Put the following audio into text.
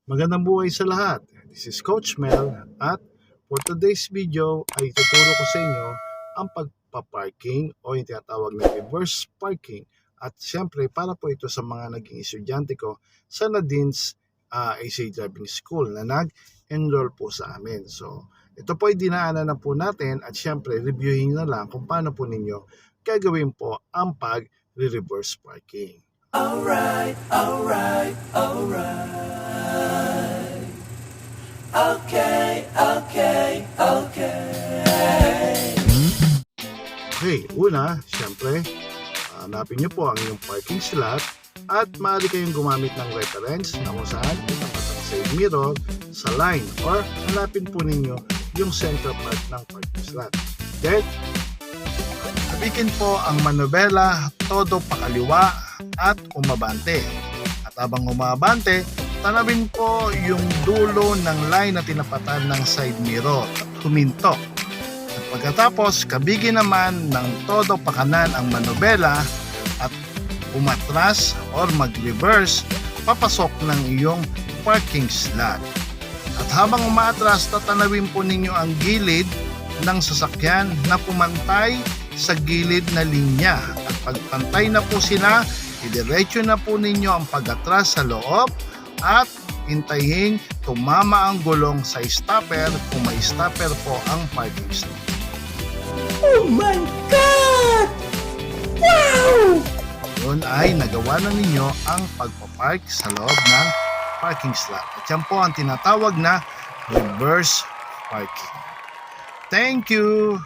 Magandang buhay sa lahat. This is Coach Mel at for today's video ay tuturo ko sa inyo ang pagpaparking o yung tinatawag na reverse parking. At siyempre para po ito sa mga naging estudyante ko sa Nadines AC Driving School na nag-enroll po sa amin. So ito po ay dinaanan na po natin at siyempre reviewing na lang kung paano po ninyo gagawin po ang pag-reverse parking. Alright. Okay, una, siyempre, hanapin nyo po ang inyong parking slot at maaari kayong gumamit ng reference na kung saan itapat ang side mirror sa line or hanapin po ninyo yung center part ng parking slot. Then, tapikin po ang manobela, todo pakaliwa at umabante. At habang umabante, tanawin po yung dulo ng line na tinapatan ng side mirror at huminto. At pagkatapos, kabigin naman ng todo pakanan ang manobela at umatras or mag-reverse papasok ng iyong parking slot. At habang umatras, tatanawin po ninyo ang gilid ng sasakyan na pumantay sa gilid na linya. At pagpantay na po sila, idiretso na po ninyo ang pag-atras sa loob at hintayin tumama ang gulong sa stopper kung may stopper po ang parking slot. Oh my God! Wow! Yun ay nagawa na ninyo ang pagpapark sa loob ng parking slot. At yan po ang tinatawag na reverse parking. Thank you!